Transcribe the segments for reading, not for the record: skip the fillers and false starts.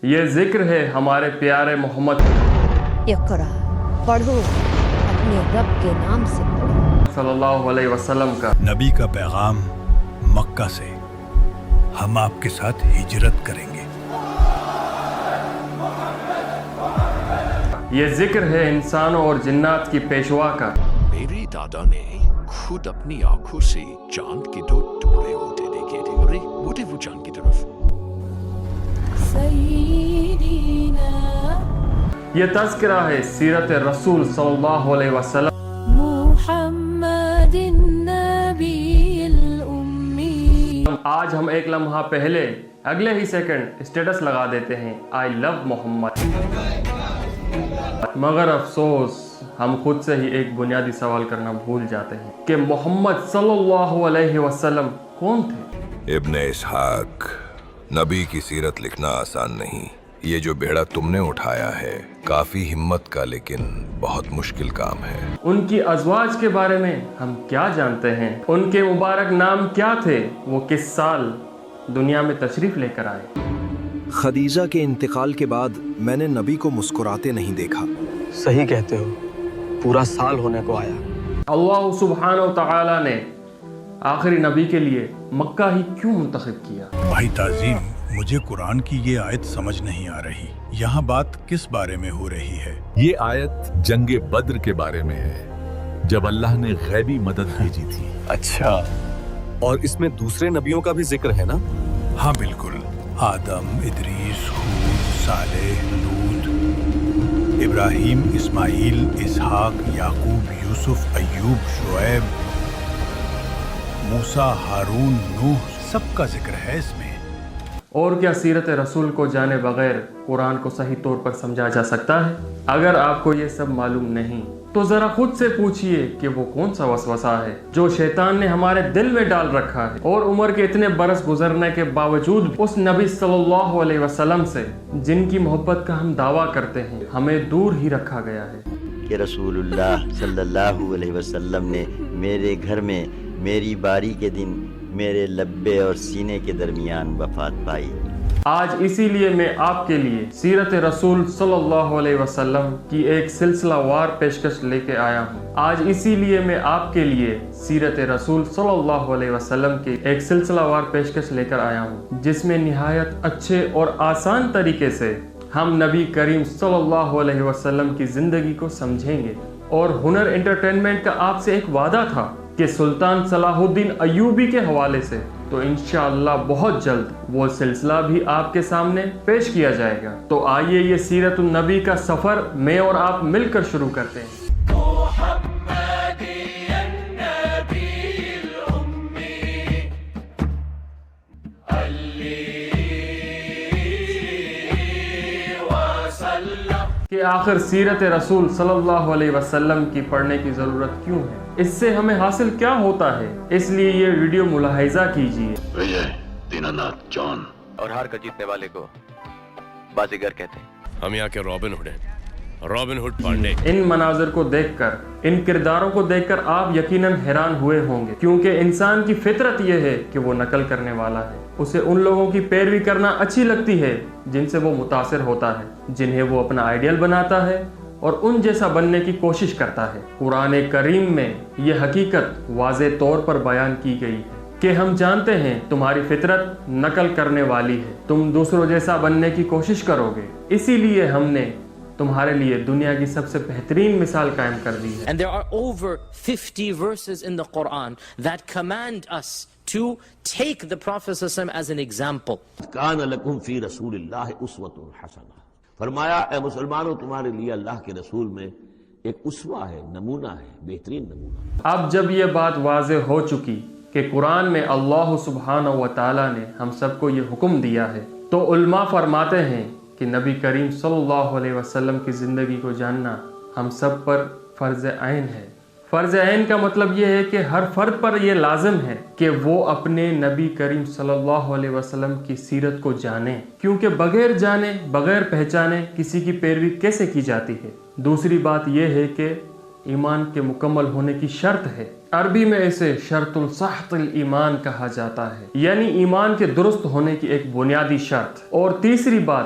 یہ ذکر ہے ہمارے پیارے محمد اقرا پڑھو اپنے رب کے نام سے پڑھو صلی اللہ علیہ وسلم کا۔ نبی کا پیغام مکہ سے، ہم آپ کے ساتھ ہجرت کریں گے۔ یہ ذکر ہے انسانوں اور جنات کی پیشوا کا۔ میرے دادا نے خود اپنی آنکھوں سے چاند کے 2 ٹکڑے ہوتے دیکھے تھے۔ ارے بوٹے وہ چاند کی طرف۔ یہ تذکرہ ہے سیرت رسول صلی اللہ علیہ وسلم۔ محمد النبی الأمی۔ آج ہم ایک لمحہ پہلے اگلے ہی سیکنڈ اسٹیٹس لگا دیتے ہیں آئی لو محمد، مگر افسوس ہم خود سے ہی ایک بنیادی سوال کرنا بھول جاتے ہیں کہ محمد صلی اللہ علیہ وسلم کون تھے؟ ابن اسحاق، نبی کی سیرت لکھنا آسان نہیں۔ یہ جو بیڑا تم نے اٹھایا ہے کافی ہمت کا لیکن بہت مشکل کام ہے۔ ان کی ازواج کے بارے میں ہم کیا جانتے ہیں؟ ان کے مبارک نام کیا تھے؟ وہ کس سال دنیا میں تشریف لے کر آئے؟ خدیجہ کے انتقال کے بعد میں نے نبی کو مسکراتے نہیں دیکھا۔ صحیح کہتے ہو، پورا سال ہونے کو آیا۔ اللہ سبحانہ و تعالی نے آخری نبی کے لیے مکہ ہی کیوں منتخب کیا؟ بھائی تعظیم، مجھے قرآن کی یہ آیت سمجھ نہیں آ رہی، یہاں بات کس بارے میں ہو رہی ہے؟ یہ آیت جنگ بدر کے بارے میں ہے، جب اللہ نے غیبی مدد بھیجی تھی۔ اچھا، اور اس میں دوسرے نبیوں کا بھی ذکر ہے نا؟ ہاں بالکل، آدم، ادریس، ہود، صالح، لوط، ابراہیم، اسماعیل، اسحاق، یعقوب، یوسف، ایوب، شعیب، موسیٰ، ہارون، نوح، سب کا ذکر ہے اس میں۔ اور کیا سیرت رسول کو جانے بغیر قرآن کو صحیح طور پر سمجھا جا سکتا ہے؟ اگر آپ کو یہ سب معلوم نہیں تو ذرا خود سے پوچھئے کہ وہ کون سا وسوسہ ہے جو شیطان نے ہمارے دل میں ڈال رکھا ہے، اور عمر کے اتنے برس گزرنے کے باوجود اس نبی صلی اللہ علیہ وسلم سے جن کی محبت کا ہم دعویٰ کرتے ہیں ہمیں دور ہی رکھا گیا ہے۔ کہ رسول اللہ صلی اللہ علیہ وسلم نے میرے گھر میں میری باری کے دن میرے لبے اور سینے کے درمیان وفات پائی۔ آج اسی لیے میں آپ کے لیے سیرت رسول صلی اللہ علیہ وسلم کی ایک سلسلہ وار پیشکش لے کے آیا ہوں۔ آج اسی لیے میں آپ کے لیے سیرت رسول صلی اللہ علیہ وسلم کی ایک سلسلہ وار پیشکش لے کر آیا ہوں، جس میں نہایت اچھے اور آسان طریقے سے ہم نبی کریم صلی اللہ علیہ وسلم کی زندگی کو سمجھیں گے۔ اور ہنر انٹرٹینمنٹ کا آپ سے ایک وعدہ تھا کہ سلطان صلاح الدین ایوبی کے حوالے سے تو انشاءاللہ بہت جلد وہ سلسلہ بھی آپ کے سامنے پیش کیا جائے گا۔ تو آئیے یہ سیرت النبی کا سفر میں اور آپ مل کر شروع کرتے ہیں۔ کہ آخر سیرت رسول صلی اللہ علیہ وسلم کی پڑھنے کی ضرورت کیوں ہے؟ اس سے ہمیں حاصل کیا ہوتا ہے؟ اس لیے یہ ویڈیو ملاحظہ کیجیے۔ وجے دینا ناتھ جان، اور ہار کا جیتنے والے کو بازیگر کہتے ہیں۔ ہم یہاں کے رابن ہوڈ ہیں، رابن ہوڈ پانڈے۔ ان مناظر کو دیکھ کر، ان کرداروں کو دیکھ کر آپ یقیناً حیران ہوئے ہوں گے، کیونکہ انسان کی فطرت یہ ہے کہ وہ نقل کرنے والا ہے۔ اسے ان لوگوں کی پیروی کرنا اچھی لگتی ہے جن سے وہ متاثر ہوتا ہے، جنہیں وہ اپنا آئیڈیل بناتا ہے اور ان جیسا بننے کی کوشش کرتا ہے۔ قرآن کریم میں یہ حقیقت واضح طور پر بیان کی گئی ہے کہ ہم جانتے ہیں تمہاری فطرت نقل کرنے والی ہے، تم دوسروں جیسا بننے کی کوشش کرو گے، اسی لیے ہم نے تمہارے لیے دنیا کی سب سے بہترین مثال قائم کر دی ہے۔ And there are over 50 verses in the Quran that command us to take the Prophet ﷺ as an example. کان لکم فی رسول اللہ اسوۃ حسنہ، فرمایا اے مسلمانوں تمہارے لیے اللہ کے رسول میں ایک اسوہ ہے، نمونہ ہے، بہترین نمونہ۔ اب جب یہ بات واضح ہو چکی کہ قرآن میں اللہ سبحانہ و تعالیٰ نے ہم سب کو یہ حکم دیا ہے، تو علماء فرماتے ہیں کہ نبی کریم صلی اللہ علیہ وسلم کی زندگی کو جاننا ہم سب پر فرض عین ہے۔ فرض عین کا مطلب یہ ہے کہ ہر فرد پر یہ لازم ہے کہ وہ اپنے نبی کریم صلی اللہ علیہ وسلم کی سیرت کو جانے، کیونکہ بغیر جانے، بغیر پہچانے کسی کی پیروی کیسے کی جاتی ہے۔ دوسری بات یہ ہے کہ ایمان کے مکمل ہونے کی شرط ہے، عربی میں اسے شرط الصحت الایمان کہا جاتا ہے، یعنی ایمان کے درست ہونے کی ایک بنیادی شرط۔ اور تیسری بات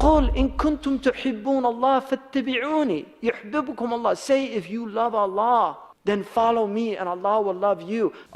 قل إن كنتم تحبون الله فاتبعوني يحببكم الله. Say if you love Allah, then follow me and Allah will love you.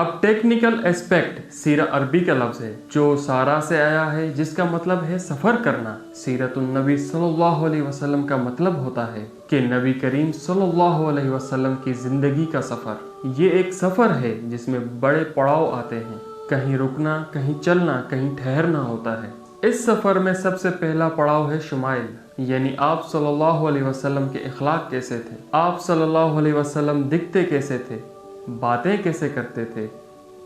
اب ٹیکنیکل ایسپیکٹ سیرہ عربی کا لفظ ہے جو سارا سے آیا ہے جس کا مطلب ہے سفر کرنا. سیرت النبی صلی اللہ علیہ وسلم کا مطلب ہوتا ہے کہ نبی کریم صلی اللہ علیہ وسلم کی زندگی کا سفر. یہ ایک سفر ہے جس میں بڑے پڑاؤ آتے ہیں، کہیں رکنا، کہیں چلنا، کہیں ٹھہرنا ہوتا ہے. اس سفر میں سب سے پہلا پڑاؤ ہے شمائل، یعنی آپ صلی اللہ علیہ وسلم کے اخلاق کیسے تھے، آپ صلی اللہ علیہ وسلم دکھتے کیسے تھے، باتیں کیسے کرتے تھے،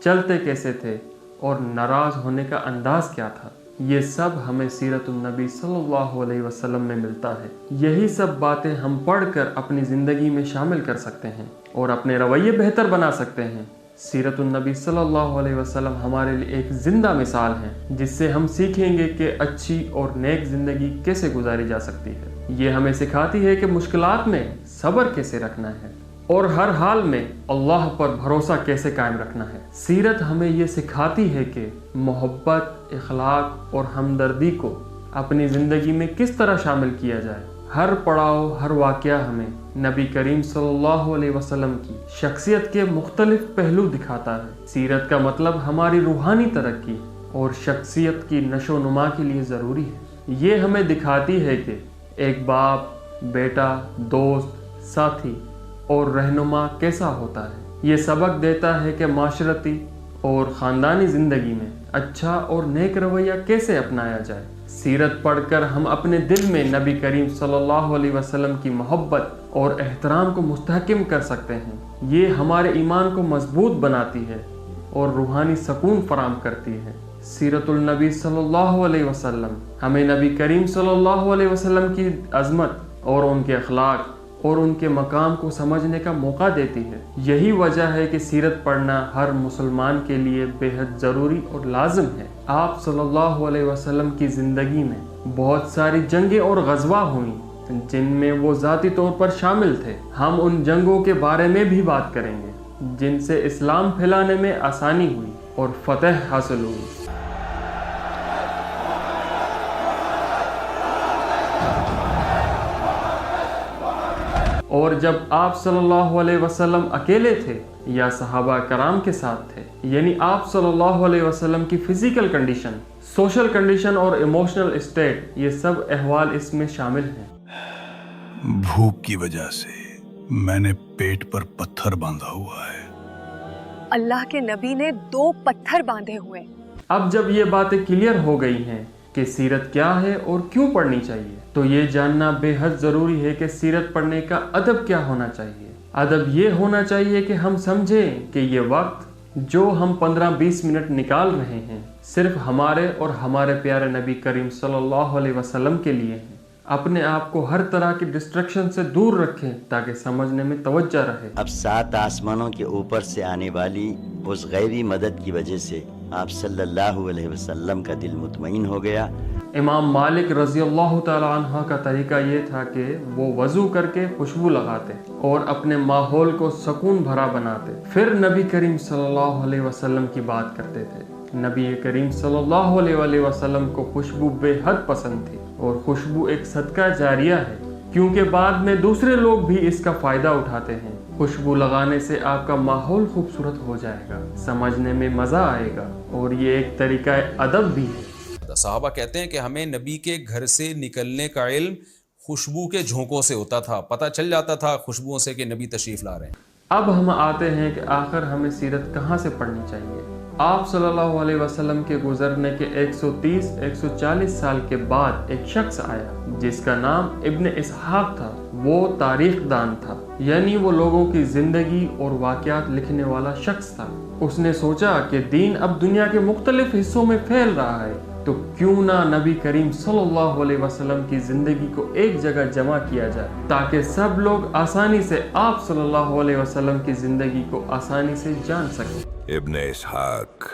چلتے کیسے تھے، اور ناراض ہونے کا انداز کیا تھا. یہ سب ہمیں سیرت النبی صلی اللہ علیہ وسلم میں ملتا ہے. یہی سب باتیں ہم پڑھ کر اپنی زندگی میں شامل کر سکتے ہیں اور اپنے رویے بہتر بنا سکتے ہیں. سیرت النبی صلی اللہ علیہ وسلم ہمارے لیے ایک زندہ مثال ہے جس سے ہم سیکھیں گے کہ اچھی اور نیک زندگی کیسے گزاری جا سکتی ہے. یہ ہمیں سکھاتی ہے کہ مشکلات میں صبر کیسے رکھنا ہے اور ہر حال میں اللہ پر بھروسہ کیسے قائم رکھنا ہے. سیرت ہمیں یہ سکھاتی ہے کہ محبت، اخلاق اور ہمدردی کو اپنی زندگی میں کس طرح شامل کیا جائے. ہر پڑاؤ، ہر واقعہ ہمیں نبی کریم صلی اللہ علیہ وسلم کی شخصیت کے مختلف پہلو دکھاتا ہے. سیرت کا مطلب ہماری روحانی ترقی اور شخصیت کی نشو و نما کے لیے ضروری ہے. یہ ہمیں دکھاتی ہے کہ ایک باپ، بیٹا، دوست، ساتھی اور رہنما کیسا ہوتا ہے. یہ سبق دیتا ہے کہ معاشرتی اور خاندانی زندگی میں اچھا اور نیک رویہ کیسے اپنایا جائے. سیرت پڑھ کر ہم اپنے دل میں نبی کریم صلی اللہ علیہ وسلم کی محبت اور احترام کو مستحکم کر سکتے ہیں. یہ ہمارے ایمان کو مضبوط بناتی ہے اور روحانی سکون فراہم کرتی ہے. سیرت النبی صلی اللہ علیہ وسلم ہمیں نبی کریم صلی اللہ علیہ وسلم کی عظمت اور ان کے اخلاق اور ان کے مقام کو سمجھنے کا موقع دیتی ہے. یہی وجہ ہے کہ سیرت پڑھنا ہر مسلمان کے لیے بے حد ضروری اور لازم ہے. آپ صلی اللہ علیہ وسلم کی زندگی میں بہت ساری جنگیں اور غزوہ ہوئیں جن میں وہ ذاتی طور پر شامل تھے. ہم ان جنگوں کے بارے میں بھی بات کریں گے جن سے اسلام پھیلانے میں آسانی ہوئی اور فتح حاصل ہوئی. اور جب آپ صلی اللہ علیہ وسلم اکیلے تھے یا صحابہ کرام کے ساتھ تھے، یعنی آپ صلی اللہ علیہ وسلم کی فزیکل کنڈیشن، سوشل کنڈیشن اور ایموشنل اسٹیٹ، یہ سب احوال اس میں شامل ہیں. بھوک کی وجہ سے میں نے پیٹ پر پتھر باندھا ہوا ہے. اللہ کے نبی نے 2 پتھر باندھے ہوئے. اب جب یہ باتیں کلیئر ہو گئی ہیں کہ سیرت کیا ہے اور کیوں پڑھنی چاہیے، تو یہ جاننا بے حد ضروری ہے کہ سیرت پڑھنے کا ادب کیا ہونا چاہیے. ادب یہ ہونا چاہیے کہ ہم سمجھیں کہ یہ وقت جو ہم 15-20 منٹ نکال رہے ہیں صرف ہمارے اور ہمارے پیارے نبی کریم صلی اللہ علیہ وسلم کے لیے ہیں. اپنے آپ کو ہر طرح کی ڈسٹریکشن سے دور رکھیں تاکہ سمجھنے میں توجہ رہے. اب 7 آسمانوں کے اوپر سے آنے والی اس غیبی مدد کی وجہ سے آپ صلی اللہ علیہ وسلم کا دل مطمئن ہو گیا. امام مالک رضی اللہ تعالی عنہ کا طریقہ یہ تھا کہ وہ وضو کر کے خوشبو لگاتے اور اپنے ماحول کو سکون بھرا بناتے، پھر نبی کریم صلی اللہ علیہ وسلم کی بات کرتے تھے. نبی کریم صلی اللہ علیہ وسلم کو خوشبو بے حد پسند تھی اور خوشبو ایک صدقہ جاریہ ہے کیونکہ بعد میں دوسرے لوگ بھی اس کا فائدہ اٹھاتے ہیں. خوشبو لگانے سے آپ کا ماحول خوبصورت ہو جائے گا، سمجھنے میں مزہ آئے گا اور یہ ایک طریقہ ادب بھی ہے. صحابہ کہتے ہیں کہ ہمیں نبی کے گھر سے نکلنے کا علم خوشبو کے جھونکوں سے ہوتا تھا، پتہ چل جاتا تھا خوشبوؤں سے کہ نبی تشریف لا رہے ہیں. اب ہم آتے ہیں کہ آخر ہمیں سیرت کہاں سے پڑھنی چاہیے. آپ صلی اللہ علیہ وسلم کے گزرنے کے 130-140 سال کے بعد ایک شخص آیا جس کا نام ابن اسحاق تھا. وہ تاریخ دان تھا، یعنی وہ لوگوں کی زندگی اور واقعات لکھنے والا شخص تھا. اس نے سوچا کہ دین اب دنیا کے مختلف حصوں میں پھیل رہا ہے تو کیوں نہ نبی کریم صلی اللہ علیہ وسلم کی زندگی کو ایک جگہ جمع کیا جائے تاکہ سب لوگ آسانی سے آپ صلی اللہ علیہ وسلم کی زندگی کو آسانی سے جان سکیں. ابن اسحاق،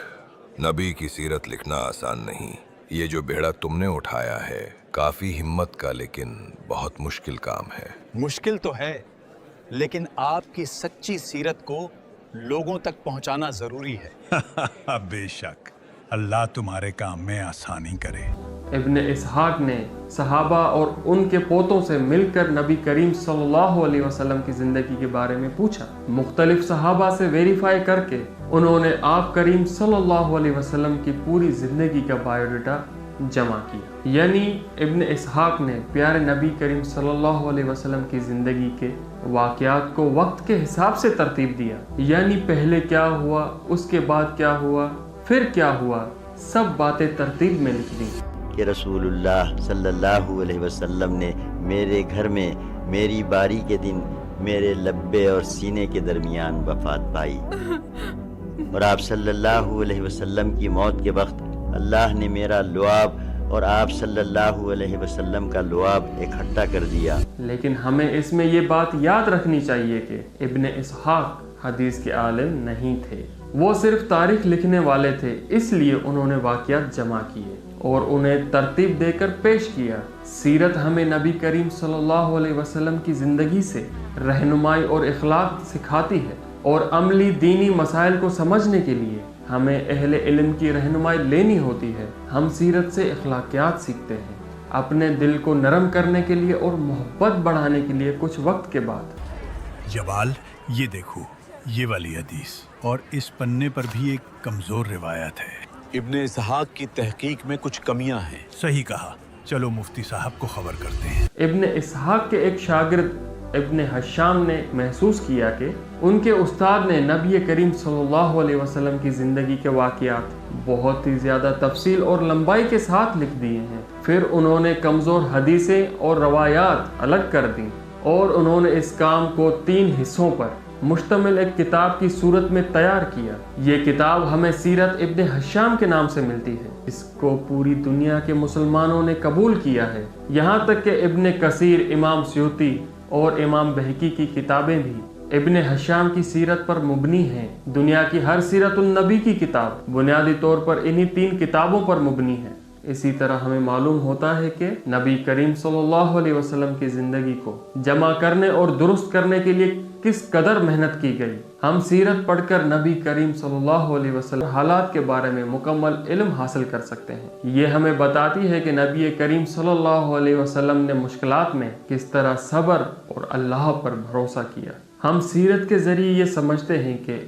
نبی کی سیرت لکھنا آسان نہیں. یہ جو بیڑا تم نے اٹھایا ہے کافی ہمت کا لیکن بہت مشکل کام ہے. مشکل تو ہے لیکن آپ کی سچی سیرت کو لوگوں تک پہنچانا ضروری ہے. بے شک اللہ تمہارے کام میں آسانی کرے. ابن اسحاق نے صحابہ اور ان کے پوتوں سے مل کر نبی کریم صلی اللہ علیہ وسلم کی زندگی کے بارے میں پوچھا۔ مختلف صحابہ سے ویریفائی کر کے انہوں نے آپ کریم صلی اللہ علیہ وسلم کی پوری زندگی کا بایو ڈیٹا جمع کیا۔ یعنی ابن اسحاق نے پیارے نبی کریم صلی اللہ علیہ وسلم کی زندگی کے واقعات کو وقت کے حساب سے ترتیب دیا، یعنی پہلے کیا ہوا، اس کے بعد کیا ہوا، پھر کیا ہوا، سب باتیں ترتیب میں لکھ دی کہ رسول اللہ صلی اللہ علیہ وسلم نے میرے گھر میں میری باری کے دن میرے لبے اور سینے کے درمیان وفات پائی، اور آپ صلی اللہ علیہ وسلم کی موت کے وقت اللہ نے میرا لعاب اور آپ صلی اللہ علیہ وسلم کا لعاب اکٹھا کر دیا۔ لیکن ہمیں اس میں یہ بات یاد رکھنی چاہیے کہ ابن اسحاق حدیث کے عالم نہیں تھے، وہ صرف تاریخ لکھنے والے تھے، اس لیے انہوں نے واقعات جمع کیے اور انہیں ترتیب دے کر پیش کیا۔ سیرت ہمیں نبی کریم صلی اللہ علیہ وسلم کی زندگی سے رہنمائی اور اخلاق سکھاتی ہے، اور عملی دینی مسائل کو سمجھنے کے لیے ہمیں اہل علم کی رہنمائی لینی ہوتی ہے۔ ہم سیرت سے اخلاقیات سیکھتے ہیں، اپنے دل کو نرم کرنے کے لیے اور محبت بڑھانے کے لیے کچھ وقت کے بعد۔ جوال، یہ دیکھو، یہ والی حدیث، اور اس پنے پر بھی ایک کمزور روایت ہے۔ ابن اسحاق کی تحقیق میں کچھ کمیاں ہیں۔ صحیح کہا، چلو مفتی صاحب کو خبر کرتے ہیں۔ ابن اسحاق کے ایک شاگرد ابن حشام نے محسوس کیا کہ ان کے استاد نے نبی کریم صلی اللہ علیہ وسلم کی زندگی کے واقعات بہت ہی زیادہ تفصیل اور لمبائی کے ساتھ لکھ دیے ہیں۔ پھر انہوں نے کمزور حدیثیں اور روایات الگ کر دیں، اور انہوں نے اس کام کو 3 حصوں پر مشتمل ایک کتاب کی صورت میں تیار کیا۔ یہ کتاب ہمیں سیرت ابن حشام کے نام سے ملتی ہے۔ اس کو پوری دنیا کے مسلمانوں نے قبول کیا ہے، یہاں تک کہ ابن کثیر، امام سیوطی اور امام بہقی کی کتابیں بھی ابن حشام کی سیرت پر مبنی ہیں۔ دنیا کی ہر سیرت النبی کی کتاب بنیادی طور پر انہی 3 کتابوں پر مبنی ہے۔ اسی طرح ہمیں معلوم ہوتا ہے کہ نبی کریم صلی اللہ علیہ وسلم کی زندگی کو جمع کرنے اور درست کرنے کے لیے کس قدر محنت کی گئی۔ ہم سیرت پڑھ کر نبی کریم صلی اللہ علیہ وسلم حالات کے بارے میں مکمل علم حاصل کر سکتے ہیں۔ یہ ہمیں بتاتی ہے کہ نبی کریم صلی اللہ علیہ وسلم نے مشکلات میں کس طرح صبر اور اللہ پر بھروسہ کیا۔ ہم سیرت کے ذریعے یہ سمجھتے ہیں کہ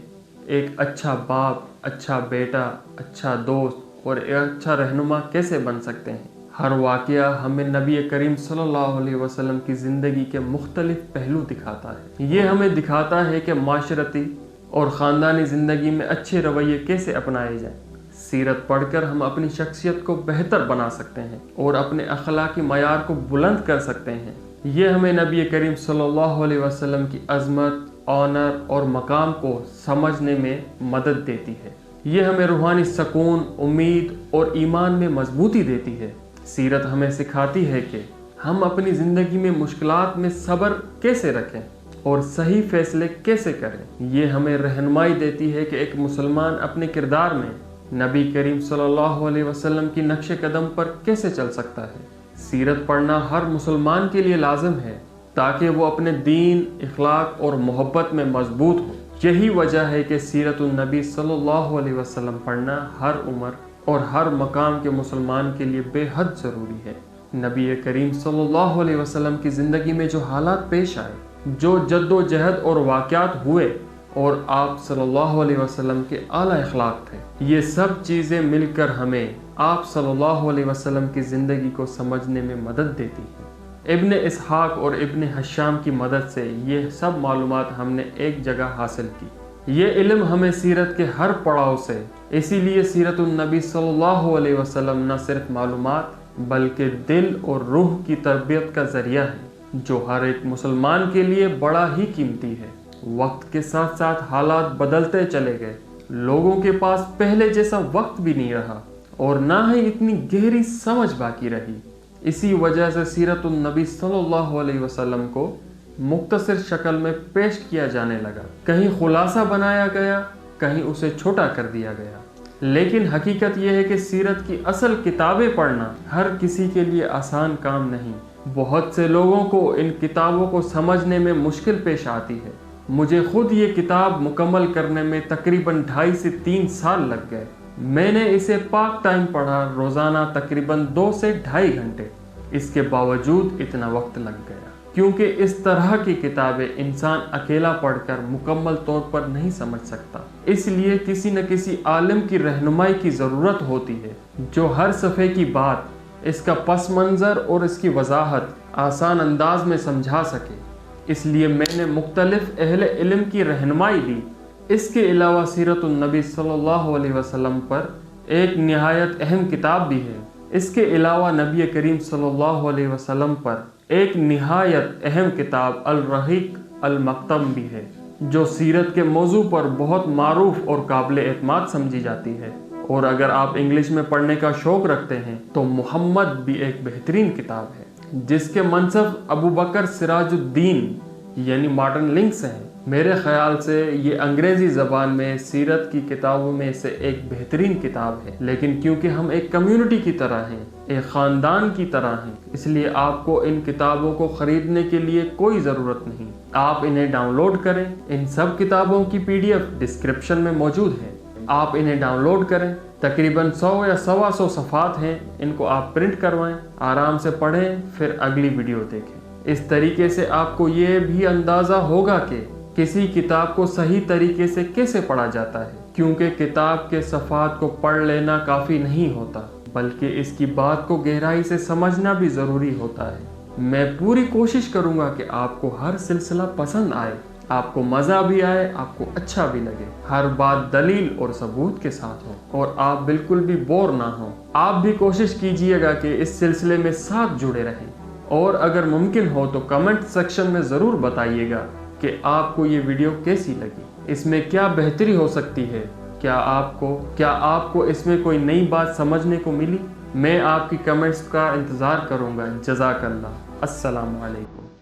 ایک اچھا باپ، اچھا بیٹا، اچھا دوست اور ایک اچھا رہنما کیسے بن سکتے ہیں۔ ہر واقعہ ہمیں نبی کریم صلی اللہ علیہ وسلم کی زندگی کے مختلف پہلو دکھاتا ہے۔ یہ ہمیں دکھاتا ہے کہ معاشرتی اور خاندانی زندگی میں اچھے رویے کیسے اپنائے جائیں۔ سیرت پڑھ کر ہم اپنی شخصیت کو بہتر بنا سکتے ہیں اور اپنے اخلاقی معیار کو بلند کر سکتے ہیں۔ یہ ہمیں نبی کریم صلی اللہ علیہ وسلم کی عظمت، آنر اور مقام کو سمجھنے میں مدد دیتی ہے۔ یہ ہمیں روحانی سکون، امید اور ایمان میں مضبوطی دیتی ہے۔ سیرت ہمیں سکھاتی ہے کہ ہم اپنی زندگی میں مشکلات میں صبر کیسے رکھیں اور صحیح فیصلے کیسے کریں۔ یہ ہمیں رہنمائی دیتی ہے کہ ایک مسلمان اپنے کردار میں نبی کریم صلی اللہ علیہ وسلم کی نقش قدم پر کیسے چل سکتا ہے۔ سیرت پڑھنا ہر مسلمان کے لیے لازم ہے تاکہ وہ اپنے دین، اخلاق اور محبت میں مضبوط ہو۔ یہی وجہ ہے کہ سیرت النبی صلی اللہ علیہ وسلم پڑھنا ہر عمر اور ہر مقام کے مسلمان کے لیے بے حد ضروری ہے۔ نبی کریم صلی اللہ علیہ وسلم کی زندگی میں جو حالات پیش آئے، جو جد و جہد اور واقعات ہوئے، اور آپ صلی اللہ علیہ وسلم کے اعلیٰ اخلاق تھے، یہ سب چیزیں مل کر ہمیں آپ صلی اللہ علیہ وسلم کی زندگی کو سمجھنے میں مدد دیتی ہیں۔ ابن اسحاق اور ابن حشام کی مدد سے یہ سب معلومات ہم نے ایک جگہ حاصل کی۔ یہ علم ہمیں سیرت کے ہر پڑاؤ سے، اسی لیے سیرت النبی صلی اللہ علیہ وسلم نہ صرف معلومات بلکہ دل اور روح کی تربیت کا ذریعہ ہے، جو ہر ایک مسلمان کے لیے بڑا ہی قیمتی ہے۔ وقت کے ساتھ ساتھ حالات بدلتے چلے گئے، لوگوں کے پاس پہلے جیسا وقت بھی نہیں رہا اور نہ ہی اتنی گہری سمجھ باقی رہی۔ اسی وجہ سے سیرت النبی صلی اللہ علیہ وسلم کو مختصر شکل میں پیش کیا جانے لگا، کہیں خلاصہ بنایا گیا، کہیں اسے چھوٹا کر دیا گیا۔ لیکن حقیقت یہ ہے کہ سیرت کی اصل کتابیں پڑھنا ہر کسی کے لیے آسان کام نہیں۔ بہت سے لوگوں کو ان کتابوں کو سمجھنے میں مشکل پیش آتی ہے۔ مجھے خود یہ کتاب مکمل کرنے میں تقریباً 2.5 سے 3 سال لگ گئے۔ میں نے اسے پارٹ ٹائم پڑھا روزانہ تقریباً 2 سے 2.5 گھنٹے. اس کے باوجود اتنا وقت لگ گیا کیونکہ اس طرح کی کتابیں انسان اکیلا پڑھ کر مکمل طور پر نہیں سمجھ سکتا. اس لیے کسی نہ کسی عالم کی رہنمائی کی ضرورت ہوتی ہے جو ہر صفحے کی بات، اس کا پس منظر اور اس کی وضاحت آسان انداز میں سمجھا سکے. اس لیے میں نے مختلف اہل علم کی رہنمائی دی. اس کے علاوہ سیرت النبی صلی اللہ علیہ وسلم پر ایک نہایت اہم کتاب بھی ہے. اس کے علاوہ نبی کریم صلی اللہ علیہ وسلم پر ایک نہایت اہم کتاب الرحیق المختم بھی ہے جو سیرت کے موضوع پر بہت معروف اور قابل اعتماد سمجھی جاتی ہے. اور اگر آپ انگلش میں پڑھنے کا شوق رکھتے ہیں تو محمد بھی ایک بہترین کتاب ہے جس کے منصف ابو بکر سراج الدین یعنی مارٹن لنکس ہیں. میرے خیال سے یہ انگریزی زبان میں سیرت کی کتابوں میں سے ایک بہترین کتاب ہے، لیکن کیونکہ ہم ایک کمیونٹی کی طرح ہیں، ایک خاندان کی طرح ہیں، اس لیے آپ کو ان کتابوں کو خریدنے کے لیے کوئی ضرورت نہیں. آپ انہیں ڈاؤن لوڈ کریں. ان سب کتابوں کی PDF ڈسکرپشن میں موجود ہے. آپ انہیں ڈاؤن لوڈ کریں. تقریباً 100 یا 125 صفحات ہیں. ان کو آپ پرنٹ کروائیں، آرام سے پڑھیں، پھر اگلی ویڈیو دیکھیں. اس طریقے سے آپ کو یہ بھی اندازہ ہوگا کہ کسی کتاب کو صحیح طریقے سے کیسے پڑھا جاتا ہے، کیونکہ کتاب کے صفحات کو پڑھ لینا کافی نہیں ہوتا بلکہ اس کی بات کو گہرائی سے سمجھنا بھی ضروری ہوتا ہے. میں پوری کوشش کروں گا کہ آپ کو ہر سلسلہ پسند آئے، آپ کو مزہ بھی آئے، آپ کو اچھا بھی لگے، ہر بات دلیل اور ثبوت کے ساتھ ہو اور آپ بالکل بھی بور نہ ہوں. آپ بھی کوشش کیجئے گا کہ اس سلسلے میں ساتھ جڑے رہیں، اور اگر ممکن ہو تو کمنٹ سیکشن میں ضرور بتائیے گا کہ آپ کو یہ ویڈیو کیسی لگی، اس میں کیا بہتری ہو سکتی ہے، کیا آپ کو اس میں کوئی نئی بات سمجھنے کو ملی. میں آپ کی کمنٹس کا انتظار کروں گا. جزاک اللہ. السلام علیکم.